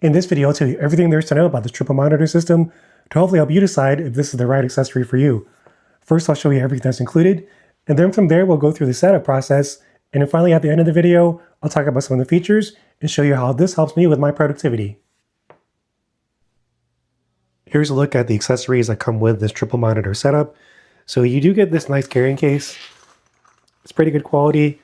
In this video, I'll tell you everything there is to know about this triple monitor system to hopefully help you decide if this is the right accessory for you. First, I'll show you everything that's included, and then from there, we'll go through the setup process, and then finally at the end of the video, I'll talk about some of the features and show you how this helps me with my productivity. Here's a look at the accessories that come with this triple monitor setup. So you do get this nice carrying case. It's pretty good quality.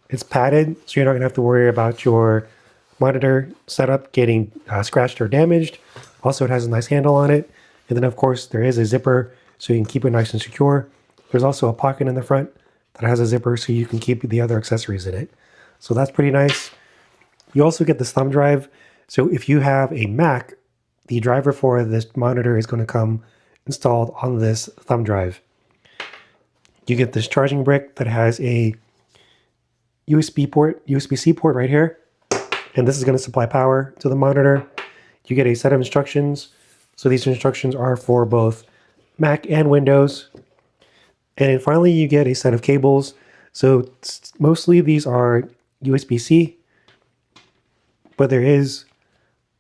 It's padded, so you're not gonna have to worry about your monitor setup getting scratched or damaged. Also, it has a nice handle on it. And then of course, there is a zipper so you can keep it nice and secure. There's also a pocket in the front that has a zipper so you can keep the other accessories in it. So that's pretty nice. You also get this thumb drive. So if you have a Mac, the driver for this monitor is going to come installed on this thumb drive. You get this charging brick that has a USB-C port right here. And this is going to supply power to the monitor. You get a set of instructions. So these instructions are for both Mac and Windows. And then finally, you get a set of cables. So mostly these are USB-C, but there is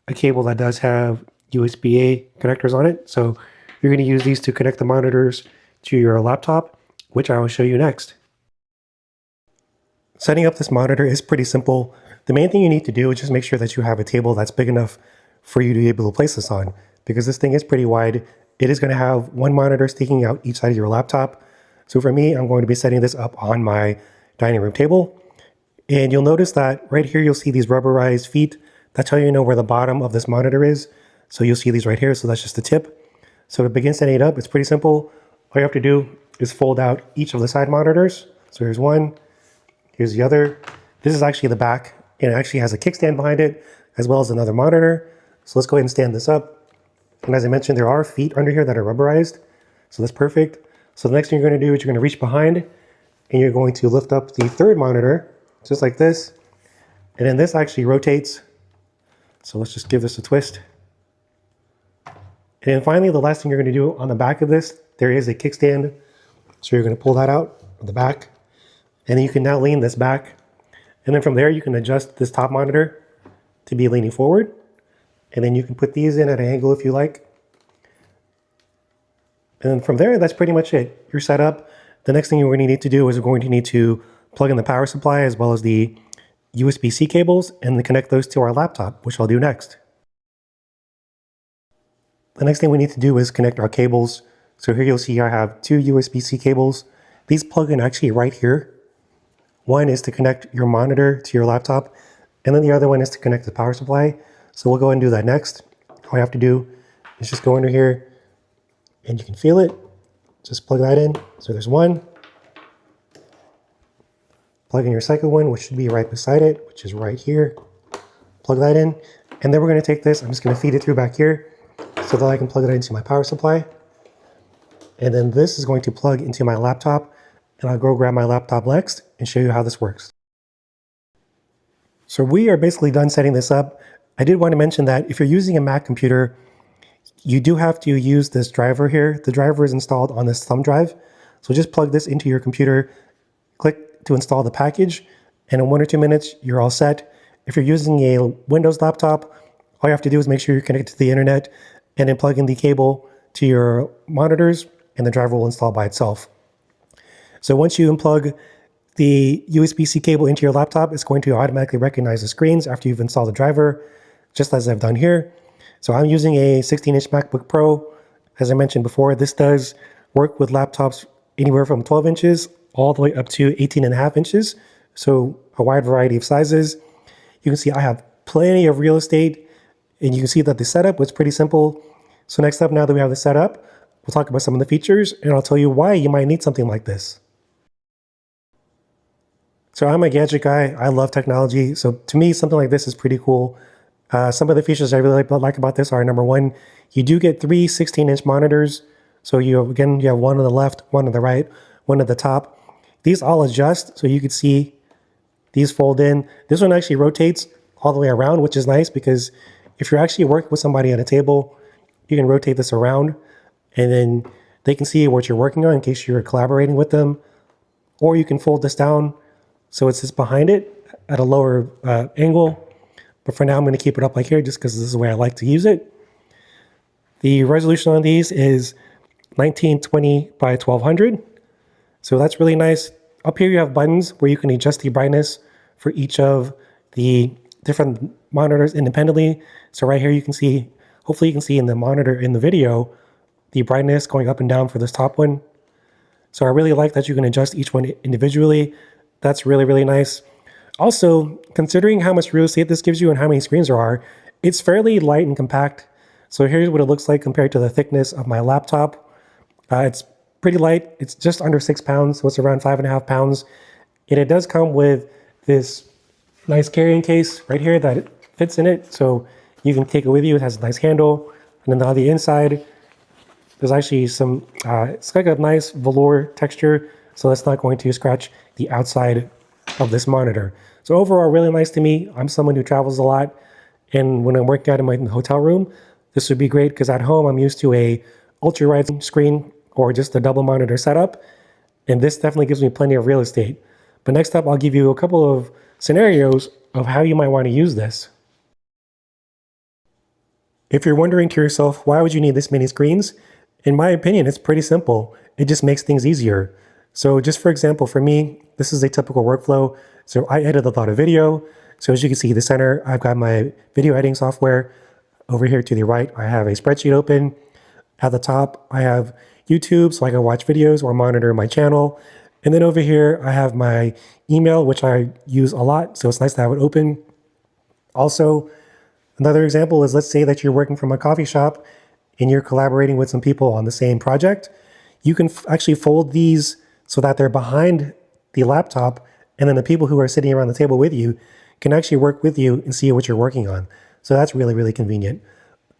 a cable that does have USB-A connectors on it. So you're going to use these to connect the monitors to your laptop, which I will show you next. Setting up this monitor is pretty simple. The main thing you need to do is just make sure that you have a table that's big enough for you to be able to place this on, because this thing is pretty wide. It is going to have one monitor sticking out each side of your laptop. So for me, I'm going to be setting this up on my dining room table. And you'll notice that right here, you'll see these rubberized feet. That's how you know where the bottom of this monitor is. So you'll see these right here. So that's just the tip. So to begin setting it up, it's pretty simple. All you have to do is fold out each of the side monitors. So here's one, here's the other. This is actually the back, and it actually has a kickstand behind it, as well as another monitor. So let's go ahead and stand this up. And as I mentioned, there are feet under here that are rubberized. So that's perfect. So the next thing you're going to do is you're going to reach behind, and you're going to lift up the third monitor, just like this. And then this actually rotates. So let's just give this a twist. And then finally, the last thing you're going to do on the back of this, there is a kickstand. So you're going to pull that out of the back. And then you can now lean this back. And then from there, you can adjust this top monitor to be leaning forward. And then you can put these in at an angle if you like. And then from there, that's pretty much it. You're set up. The next thing you're going to need to do is we're going to need to plug in the power supply as well as the USB-C cables and then connect those to our laptop, which I'll do next. The next thing we need to do is connect our cables. So here you'll see I have two USB-C cables. These plug in actually right here. One is to connect your monitor to your laptop, and then the other one is to connect the power supply. So we'll go ahead and do that next. All you have to do is just go under here, and you can feel it. Just plug that in. So there's one. Plug in your second one, which should be right beside it, which is right here. Plug that in. And then we're going to take this. I'm just going to feed it through back here so that I can plug it into my power supply. And then this is going to plug into my laptop. And I'll go grab my laptop next and show you how this works. So we are basically done setting this up. I did want to mention that if you're using a Mac computer, you do have to use this driver here. The driver is installed on this thumb drive. So just plug this into your computer, click to install the package, and in 1 or 2 minutes, you're all set. If you're using a Windows laptop, all you have to do is make sure you're connected to the internet and then plug in the cable to your monitors, and the driver will install by itself. So once you unplug the USB-C cable into your laptop, it's going to automatically recognize the screens after you've installed the driver, just as I've done here. So I'm using a 16-inch MacBook Pro. As I mentioned before, this does work with laptops anywhere from 12 inches all the way up to 18.5 inches. So a wide variety of sizes. You can see I have plenty of real estate, and you can see that the setup was pretty simple. So next up, now that we have the setup, we'll talk about some of the features, and I'll tell you why you might need something like this. So I'm a gadget guy. I love technology. So to me, something like this is pretty cool. Some of the features I really like about this are, number one, you do get 3 16-inch monitors. So you have one on the left, one on the right, one at the top. These all adjust, so you can see these fold in. This one actually rotates all the way around, which is nice because if you're actually working with somebody at a table, you can rotate this around and then they can see what you're working on in case you're collaborating with them. Or you can fold this down so it sits behind it at a lower angle. But for now, I'm going to keep it up like here just because this is the way I like to use it. The resolution on these is 1920 by 1200. So that's really nice. Up here you have buttons where you can adjust the brightness for each of the different monitors independently. So right here you can see, hopefully you can see in the monitor in the video, the brightness going up and down for this top one. So I really like that you can adjust each one individually. That's really, really nice. Also, considering how much real estate this gives you and how many screens there are, it's fairly light and compact. So here's what it looks like compared to the thickness of my laptop. It's pretty light. It's just under 6 pounds, so it's around 5.5 pounds. And it does come with this nice carrying case right here that it fits in it. So you can take it with you. It has a nice handle. And then on the inside, there's actually some, it's like a nice velour texture. So that's not going to scratch the outside of this monitor. So overall, really nice to me. I'm someone who travels a lot. And when I'm working out in my hotel room, this would be great because at home, I'm used to a ultra wide screen or just a double monitor setup. And this definitely gives me plenty of real estate. But next up, I'll give you a couple of scenarios of how you might want to use this. If you're wondering to yourself, why would you need this many screens? In my opinion, it's pretty simple. It just makes things easier. So just for example, for me, this is a typical workflow. So I edit a lot of video. So as you can see, the center, I've got my video editing software. Over here to the right, I have a spreadsheet open. At the top, I have YouTube, so I can watch videos or monitor my channel. And then over here, I have my email, which I use a lot, so it's nice to have it open. Also, another example is, let's say that you're working from a coffee shop and you're collaborating with some people on the same project. You can actually fold these so that they're behind the laptop, and then the people who are sitting around the table with you can actually work with you and see what you're working on. So that's really, really convenient.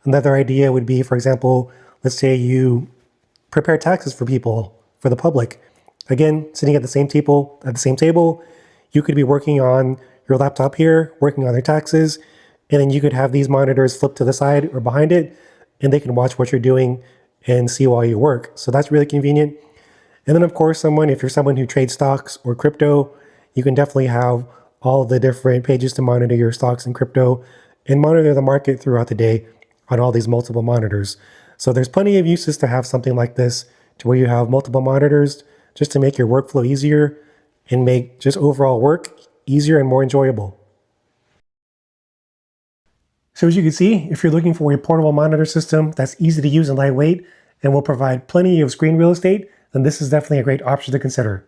Another idea would be, for example, let's say you prepare taxes for people, for the public. Again, sitting at the same table, you could be working on your laptop here, working on their taxes, and then you could have these monitors flipped to the side or behind it, and they can watch what you're doing and see while you work. So that's really convenient. And then of course, if you're someone who trades stocks or crypto, you can definitely have all the different pages to monitor your stocks and crypto and monitor the market throughout the day on all these multiple monitors. So there's plenty of uses to have something like this to where you have multiple monitors just to make your workflow easier and make just overall work easier and more enjoyable. So as you can see, if you're looking for a portable monitor system that's easy to use and lightweight and will provide plenty of screen real estate, then this is definitely a great option to consider.